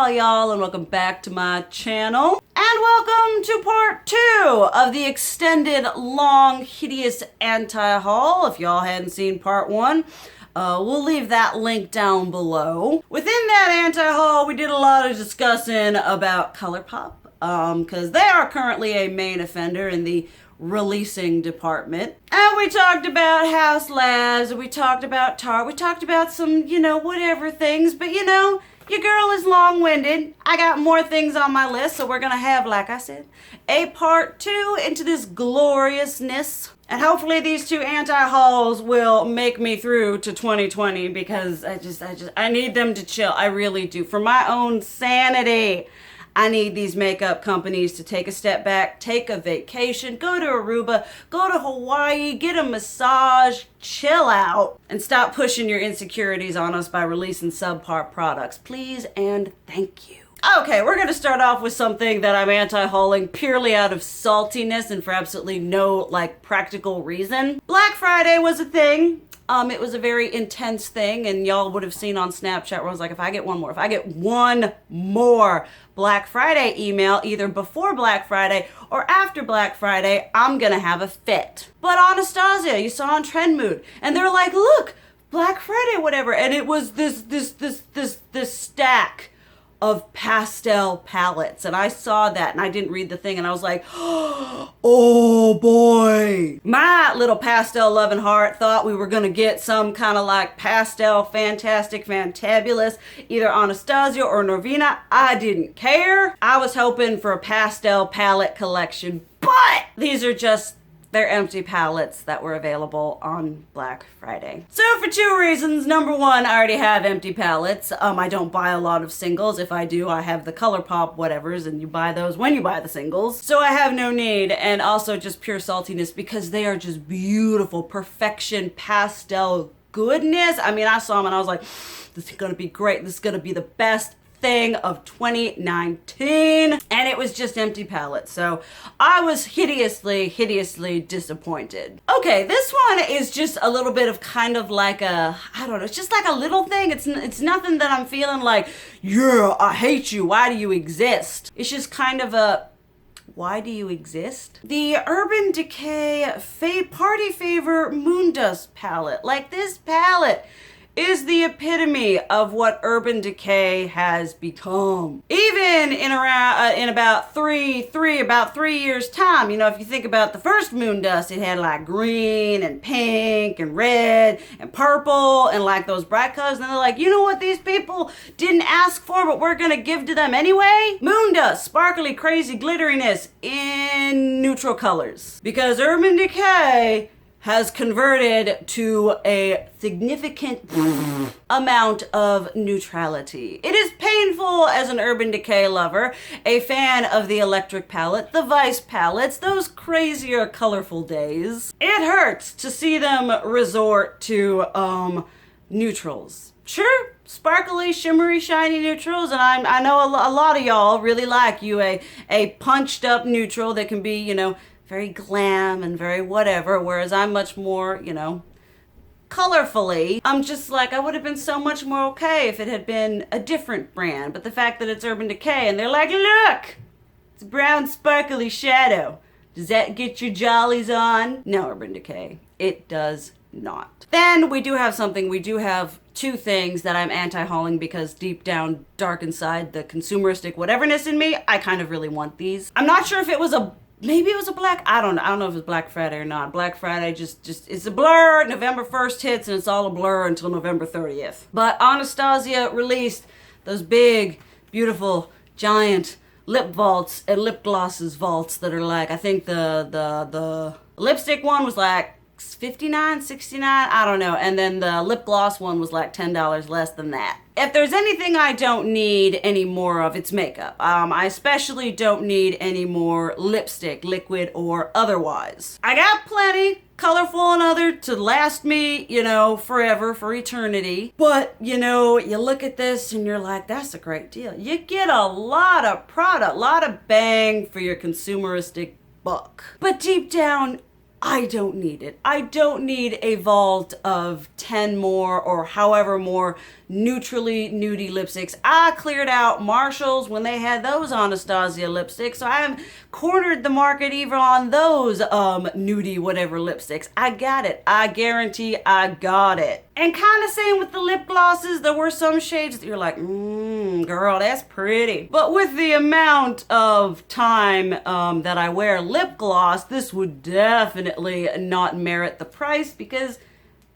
y'all, and welcome back to my channel. And welcome to part 2 of the extended, long, hideous anti-haul. If y'all hadn't seen part 1, we'll leave that link down below. Within that anti-haul, we did a lot of discussing about ColourPop, because they are currently a main offender in the releasing department. And we talked about House Labs, we talked about Tarte, we talked about some, whatever things, but your girl is long-winded. I got more things on my list, so we're gonna have, like I said, a part 2 into this gloriousness. And hopefully these 2 anti-hauls will make me through to 2020, because I need them to chill. I really do. For my own sanity. I need these makeup companies to take a step back, take a vacation, go to Aruba, go to Hawaii, get a massage, chill out, and stop pushing your insecurities on us by releasing subpar products. Please and thank you. Okay, we're gonna start off with something that I'm anti-hauling purely out of saltiness and for absolutely no, practical reason. Black Friday was a thing. It was a very intense thing, and y'all would have seen on Snapchat where I was like, if I get one more Black Friday email, either before Black Friday or after Black Friday, I'm gonna have a fit. But Anastasia, you saw on Trendmood, and they're like, look, Black Friday, whatever, and it was this stack of pastel palettes, and I saw that and I didn't read the thing, and I was like, oh boy. My little pastel loving heart thought we were gonna get some kind of pastel fantastic fantabulous, either Anastasia or Norvina. I didn't care. I was hoping for a pastel palette collection, but these are just, they're empty palettes that were available on Black Friday. So for 2 reasons. Number 1, I already have empty palettes. I don't buy a lot of singles. If I do, I have the ColourPop whatevers, and you buy those when you buy the singles. So I have no need, and also just pure saltiness because they are just beautiful, perfection, pastel goodness. I mean, I saw them and I was like, this is gonna be great. This is gonna be the best thing of 2019, and it was just empty palettes, so I was hideously disappointed. Okay, this one is just a little bit of kind of like a, I don't know, it's just like a little thing. It's nothing that I'm feeling like, yeah, I hate you, why do you exist? It's just kind of a, why do you exist? The Urban Decay Party Favor Moondust palette. Like, this palette is the epitome of what Urban Decay has become. Even in about three years time, if you think about the first Moondust, it had green and pink and red and purple and those bright colors, and they're like, you know what these people didn't ask for, but we're gonna give to them anyway? Moondust, sparkly, crazy glitteriness in neutral colors. Because Urban Decay has converted to a significant amount of neutrality. It is painful as an Urban Decay lover, a fan of the electric palette, the Vice palettes, those crazier colorful days. It hurts to see them resort to neutrals. Sure, sparkly, shimmery, shiny neutrals, and I know a lot of y'all really like you a punched up neutral that can be, very glam and very whatever, whereas I'm much more, colorfully. I'm just like, I would have been so much more okay if it had been a different brand, but the fact that it's Urban Decay and they're like, look, it's a brown sparkly shadow. Does that get your jollies on? No, Urban Decay, it does not. Then we do have 2 things that I'm anti-hauling because deep down, dark inside, the consumeristic whateverness in me, I kind of really want these. I'm not sure if it was maybe it was a I don't know if it was Black Friday or not. Black Friday just it's a blur. November 1st hits and it's all a blur until November 30th. But Anastasia released those big, beautiful, giant lip vaults and lip glosses vaults that are I think the lipstick one was $59, $69, I don't know. And then the lip gloss one was $10 less than that. If there's anything I don't need any more of, it's makeup. I especially don't need any more lipstick, liquid or otherwise. I got plenty, colorful and other, to last me, forever, for eternity. But, you look at this and you're like, that's a great deal. You get a lot of product, a lot of bang for your consumeristic buck. But deep down, I don't need it. I don't need a vault of 10 more or however more neutrally nudie lipsticks. I cleared out Marshalls when they had those Anastasia lipsticks, so I have cornered the market even on those nudie whatever lipsticks. I got it. I guarantee I got it. And kind of same with the lip glosses. There were some shades that you're like, girl, that's pretty. But with the amount of time that I wear lip gloss, this would definitely not merit the price because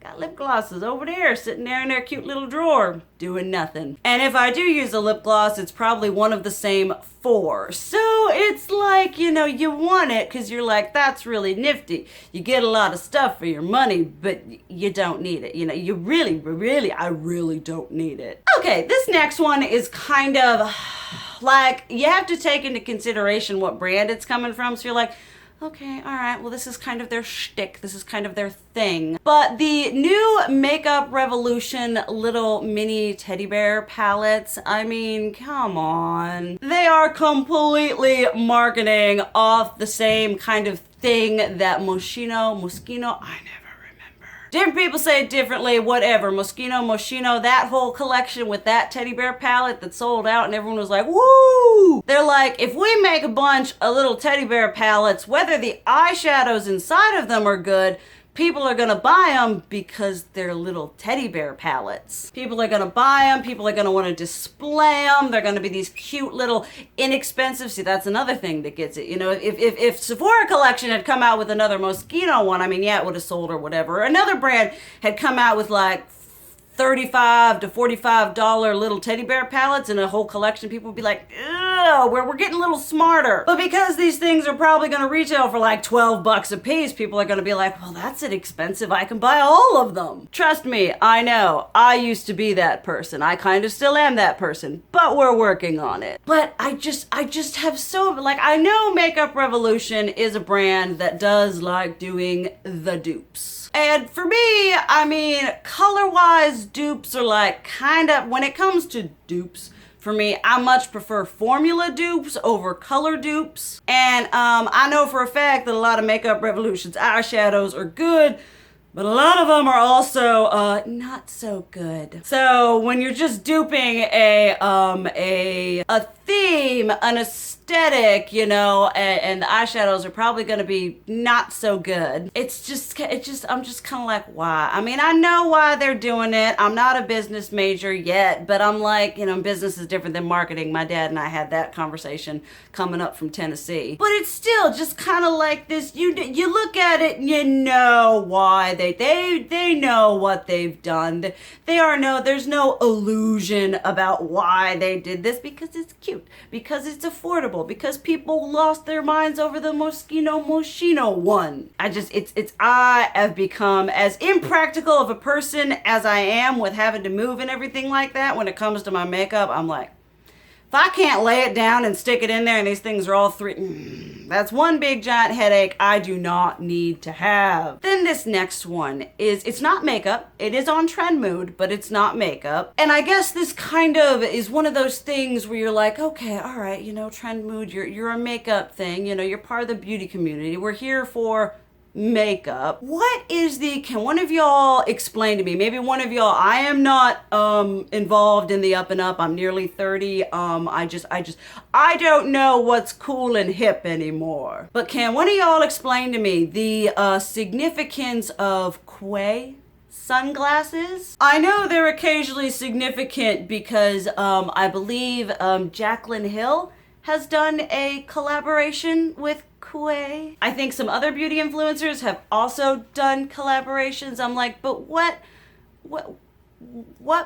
got lip glosses over there, sitting there in their cute little drawer, doing nothing. And if I do use a lip gloss, it's probably one of the same 4. So it's like, you know, you want it because you're like, that's really nifty. You get a lot of stuff for your money, but you don't need it. You know, you really, I really don't need it. Okay, this next one is kind of like, you have to take into consideration what brand it's coming from. So you're like, okay, all right, well, this is kind of their shtick. This is kind of their thing. But the new Makeup Revolution little mini teddy bear palettes, I mean, come on. They are completely marketing off the same kind of thing that Moschino, I never different people say it differently, whatever. Moschino, that whole collection with that teddy bear palette that sold out and everyone was like, woo! They're like, if we make a bunch of little teddy bear palettes, whether the eyeshadows inside of them are good, people are gonna buy them because they're little teddy bear palettes. People are gonna buy them, people are gonna wanna display them, they're gonna be these cute little inexpensive, see that's another thing that gets it, you know, if Sephora Collection had come out with another Moschino one, I mean, yeah, it would have sold or whatever. Another brand had come out with like $35 to $45 little teddy bear palettes and a whole collection, people would be like, ugh, we're getting a little smarter. But because these things are probably going to retail for like 12 bucks a piece, people are going to be like, well, that's inexpensive. I can buy all of them. Trust me, I know. I used to be that person. I kind of still am that person, but we're working on it. But I just have so, like, I know Makeup Revolution is a brand that does like doing the dupes. And for me, I mean, color-wise, dupes are like kind of, when it comes to dupes, for me, I much prefer formula dupes over color dupes. And I know for a fact that a lot of Makeup Revolution's eyeshadows are good, but a lot of them are also not so good. So when you're just duping a theme, an aesthetic, you know, and the eyeshadows are probably going to be not so good. I'm just kind of like, why? I mean, I know why they're doing it. I'm not a business major yet, but I'm like, you know, business is different than marketing. My dad and I had that conversation coming up from Tennessee. But it's still just kind of like this, you look at it and you know why they know what they've done. There's no illusion about why they did this, because it's cute, because it's affordable, because people lost their minds over the Moschino one. I have become as impractical of a person as I am with having to move and everything like that. When it comes to my makeup, I'm like, if I can't lay it down and stick it in there and these things are all that's one big giant headache I do not need to have. Then this next one it's not makeup. It is on Trendmood, but it's not makeup. And I guess this kind of is one of those things where you're like, okay, all right, you know, Trendmood, you're a makeup thing, you know, you're part of the beauty community. We're here for makeup. Can one of y'all explain to me, maybe one of y'all, I am not involved in the up and up, I'm nearly 30, I don't know what's cool and hip anymore, but can one of y'all explain to me the significance of Quay sunglasses? I know they're occasionally significant because I believe Jaclyn Hill has done a collaboration with Quay. I think some other beauty influencers have also done collaborations. I'm like, but what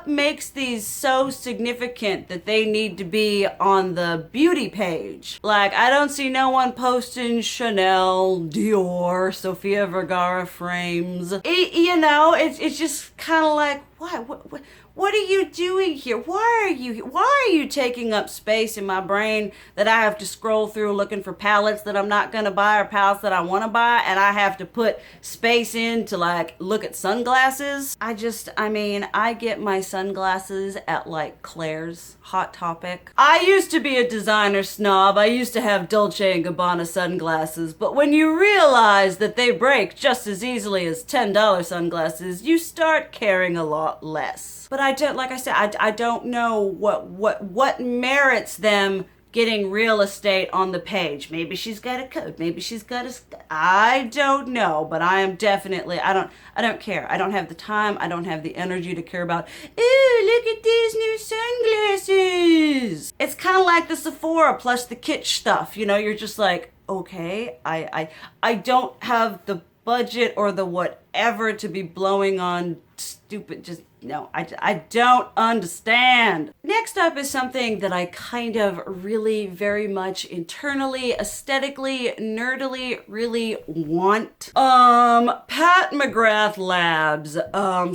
makes these so significant that they need to be on the beauty page? Like, I don't see no one posting Chanel, Dior, Sofia Vergara frames. You know, it's just kind of like, why? What are you doing here? Why are you taking up space in my brain that I have to scroll through looking for palettes that I'm not gonna buy or palettes that I wanna buy, and I have to put space in to like look at sunglasses? I get my sunglasses at like Claire's, Hot Topic. I used to be a designer snob. I used to have Dolce & Gabbana sunglasses, but when you realize that they break just as easily as $10 sunglasses, you start caring a lot less. But I don't, like I said, I don't know what merits them getting real estate on the page. Maybe she's got a code. Maybe she's got I don't know, but I am definitely, I don't care. I don't have the time. I don't have the energy to care about, ooh, look at these new sunglasses. It's kind of like the Sephora plus the kitsch stuff. You know, you're just like, okay, I don't have the budget or the whatever to be blowing on stupid, just no, I don't understand. Next up is something that I kind of really very much internally, aesthetically, nerdily really want. Pat McGrath Labs.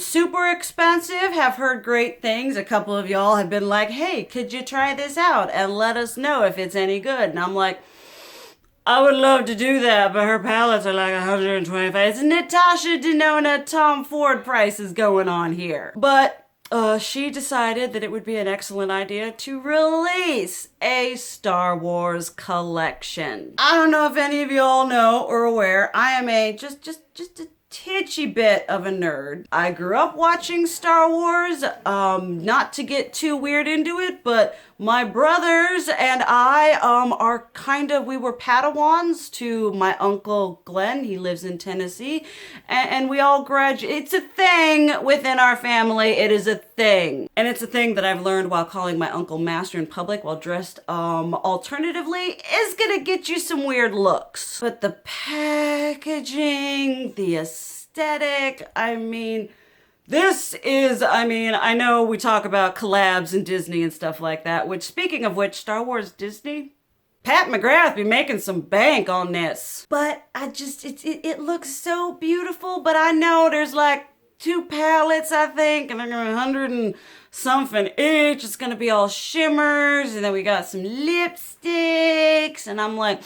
Super expensive, have heard great things. A couple of y'all have been like, hey, could you try this out and let us know if it's any good? And I'm like, I would love to do that, but her palettes are like $125. It's Natasha Denona, Tom Ford prices going on here. But she decided that it would be an excellent idea to release a Star Wars collection. I don't know if any of y'all know or aware, I am a just a titchy bit of a nerd. I grew up watching Star Wars, not to get too weird into it, but my brothers and I we were Padawans to my uncle Glenn. He lives in Tennessee, and we all graduated. It's a thing within our family. It is a thing. And it's a thing that I've learned while calling my uncle master in public while dressed alternatively is gonna get you some weird looks. But the packaging, the aesthetic, I know we talk about collabs and Disney and stuff like that, which, speaking of which, Star Wars Disney, Pat McGrath be making some bank on this. But it looks so beautiful, but I know there's like 2 palettes, I think, and they're gonna be 100 and something each. It's gonna be all shimmers, and then we got some lipsticks, and I'm like,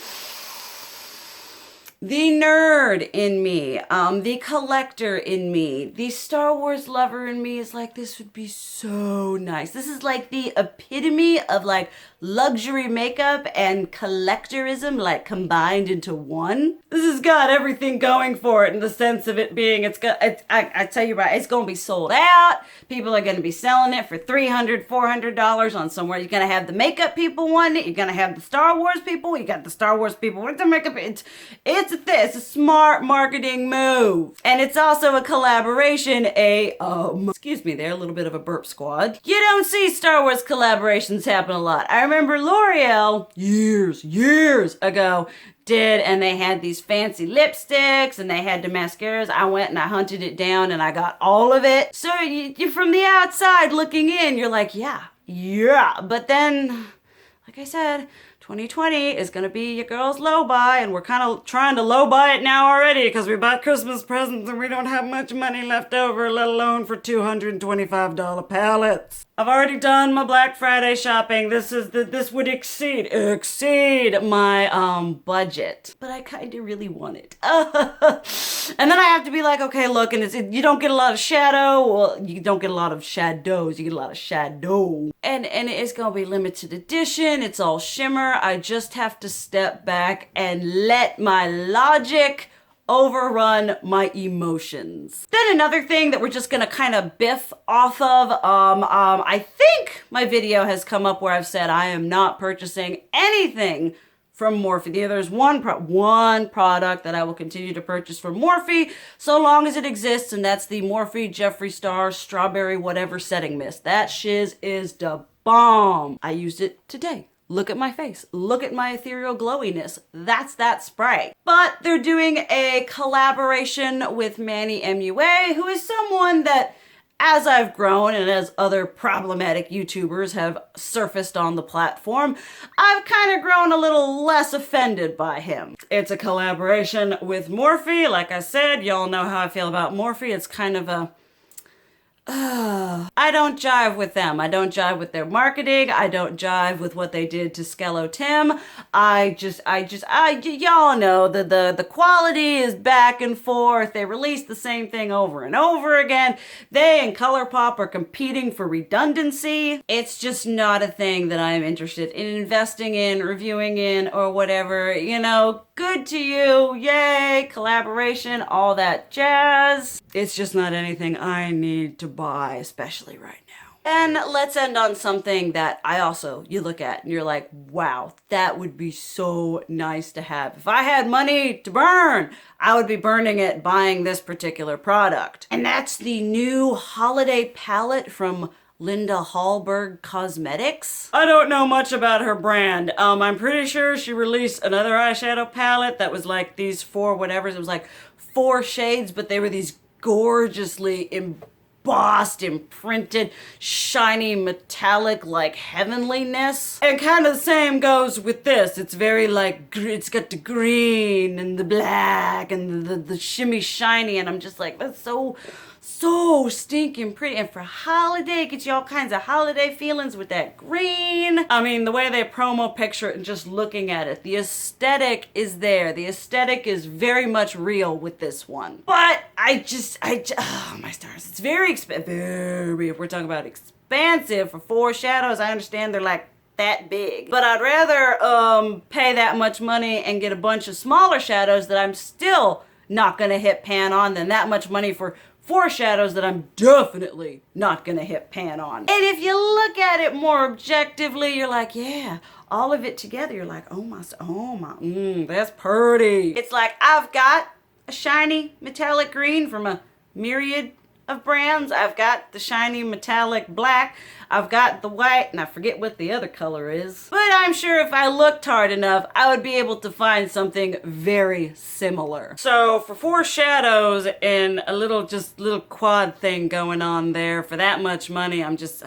the nerd in me, the collector in me, the Star Wars lover in me is like, this would be so nice. This is like the epitome of like luxury makeup and collectorism like combined into one. This has got everything going for it in the sense of it being, I tell you right, it's going to be sold out. People are going to be selling it for $300, $400 on somewhere. You're going to have the makeup people wanting it. You're going to have the Star Wars people. You got the Star Wars people with the makeup. It's a smart marketing move. And it's also a collaboration, excuse me there, a little bit of a burp squad. You don't see Star Wars collaborations happen a lot. I remember L'Oreal years ago did, and they had these fancy lipsticks and they had the mascaras. I went and I hunted it down and I got all of it. So you from the outside looking in, you're like, yeah. But then, like I said, 2020 is going to be your girl's low buy, and we're kind of trying to low buy it now already because we bought Christmas presents and we don't have much money left over, let alone for $225 palettes. I've already done my Black Friday shopping. This would exceed my budget, but I kind of really want it. And then I have to be like, okay, look, and you don't get a lot of shadow. Well, you don't get a lot of shadows. You get a lot of shadow, and it's gonna be limited edition. It's all shimmer. I just have to step back and let my logic overrun my emotions. Then another thing that we're just gonna kind of biff off of, I think my video has come up where I've said I am not purchasing anything from Morphe. There's one product that I will continue to purchase from Morphe so long as it exists, and that's the Morphe Jeffree Star Strawberry Whatever Setting Mist. That shiz is the bomb. I used it today. Look at my face. Look at my ethereal glowiness. That's that spray. But they're doing a collaboration with Manny MUA, who is someone that, as I've grown and as other problematic YouTubers have surfaced on the platform, I've kind of grown a little less offended by him. It's a collaboration with Morphe. Like I said, y'all know how I feel about Morphe. It's kind of I don't jive with them. I don't jive with their marketing. I don't jive with what they did to Skello Tim. Y'all know the quality is back and forth. They release the same thing over and over again. They and ColourPop are competing for redundancy. It's just not a thing that I'm interested in investing in, reviewing in, or whatever. You know, good to you. Yay, collaboration, all that jazz. It's just not anything I need to buy, especially right now. And let's end on something that you look at and you're like, wow, that would be so nice to have. If I had money to burn, I would be burning it buying this particular product. And that's the new holiday palette from Linda Hallberg Cosmetics. I don't know much about her brand. I'm pretty sure she released another eyeshadow palette that was like these 4 whatevers. It was like 4 shades, but they were these gorgeously embossed, imprinted, shiny, metallic, like heavenliness. And kind of the same goes with this. It's very like, it's got the green and the black and the shimmy shiny, and I'm just like, that's so stinking pretty. And for holiday, it gets you all kinds of holiday feelings with that green. I mean, the way they promo picture it and just looking at it, the aesthetic is there. The aesthetic is very much real with this one. But oh my stars, it's very expensive. If we're talking about expensive for 4 shadows, I understand they're like that big. But I'd rather pay that much money and get a bunch of smaller shadows that I'm still not gonna hit pan on than that much money for 4 shadows that I'm definitely not gonna hit pan on. And if you look at it more objectively, you're like, yeah, all of it together, you're like, that's pretty. It's like, I've got a shiny metallic green from a myriad of brands. I've got the shiny metallic black. I've got the white, and I forget what the other color is. But I'm sure if I looked hard enough, I would be able to find something very similar. So for 4 shadows and a little quad thing going on there for that much money, I'm just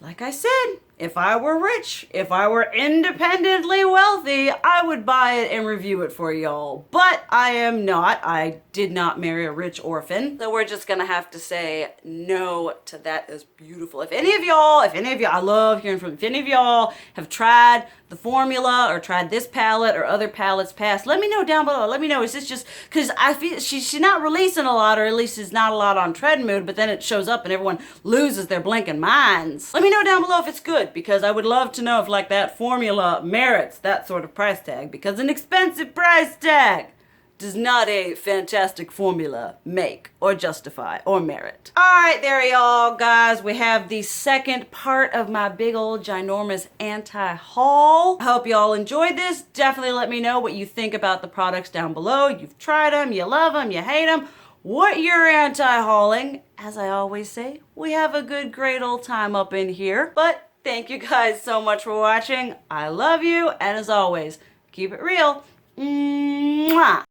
like I said, if I were rich, if I were independently wealthy, I would buy it and review it for y'all. But I am not. I did not marry a rich orphan. So we're just gonna have to say no to that as beautiful. If any of y'all, I love hearing from, if any of y'all have tried the formula or tried this palette or other palettes past, let me know down below. Let me know, is this just, because I feel she's not releasing a lot, or at least it's not a lot on Trendmood, but then it shows up and everyone loses their blinking minds. Let me know down below if it's good, because I would love to know if like that formula merits that sort of price tag, because an expensive price tag does not a fantastic formula make or justify or merit. All right, there y'all guys, we have the second part of my big old ginormous anti-haul. I hope y'all enjoyed this. Definitely let me know what you think about the products down below. You've tried them, you love them, you hate them, what you're anti-hauling. As I always say, we have a good, great old time up in here. But thank you guys so much for watching. I love you, and as always, keep it real. Mwah.